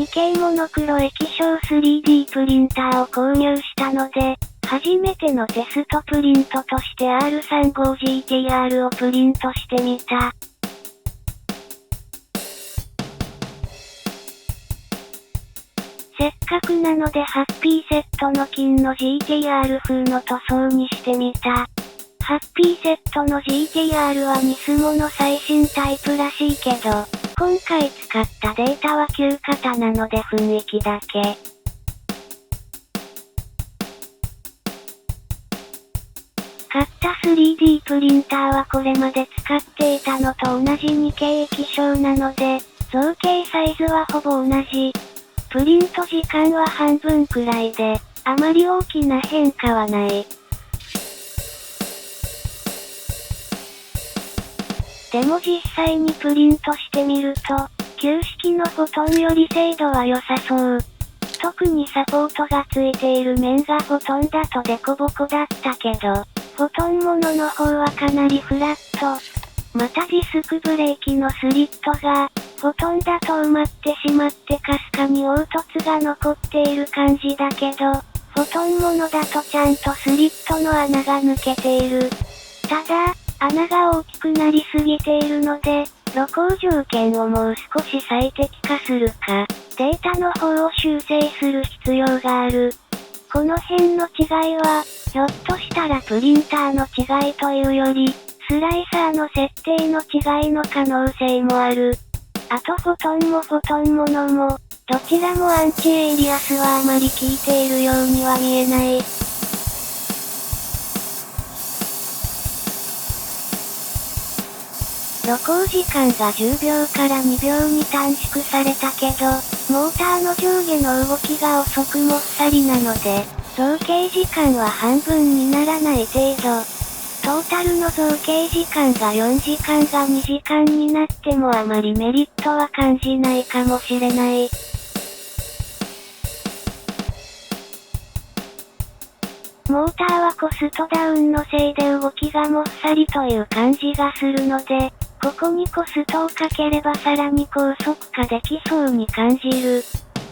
2K モノクロ液晶 3D プリンターを購入したので、初めてのテストプリントとして R35GTR をプリントしてみた。せっかくなのでハッピーセットの金の GTR 風の塗装にしてみた。ハッピーセットの GTR はニスモの最新タイプらしいけど、今回使ったデータは旧型なので雰囲気だけ。買った 3D プリンターはこれまで使っていたのと同じ 2K 液晶なので、造形サイズはほぼ同じ。プリント時間は半分くらいで、あまり大きな変化はない。でも実際にプリントしてみると、旧式のフォトンより精度は良さそう。特にサポートがついている面がフォトンだとデコボコだったけど、フォトンものの方はかなりフラット。またディスクブレーキのスリットが、フォトンだと埋まってしまってかすかに凹凸が残っている感じだけど、フォトンものだとちゃんとスリットの穴が抜けている。ただ、穴が大きくなりすぎているので、露光条件をもう少し最適化するか、データの方を修正する必要がある。この辺の違いは、ひょっとしたらプリンターの違いというより、スライサーの設定の違いの可能性もある。あとフォトンもフォトンものも、どちらもアンチエイリアスはあまり効いているようには見えない。露光時間が10秒から2秒に短縮されたけど、モーターの上下の動きが遅くもっさりなので、造形時間は半分にならない程度。トータルの造形時間が4時間が2時間になってもあまりメリットは感じないかもしれない。モーターはコストダウンのせいで動きがもっさりという感じがするので、ここにコストをかければさらに高速化できそうに感じる。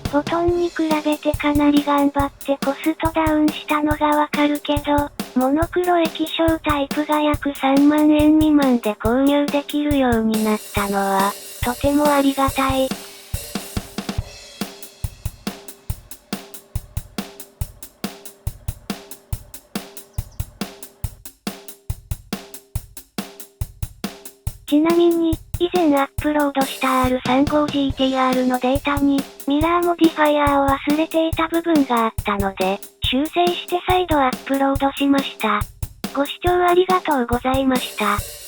フォトンに比べてかなり頑張ってコストダウンしたのがわかるけど、モノクロ液晶タイプが約3万円未満で購入できるようになったのは、とてもありがたい。ちなみに、以前アップロードした R35GTR のデータに、ミラーモディファイヤーを忘れていた部分があったので、修正して再度アップロードしました。ご視聴ありがとうございました。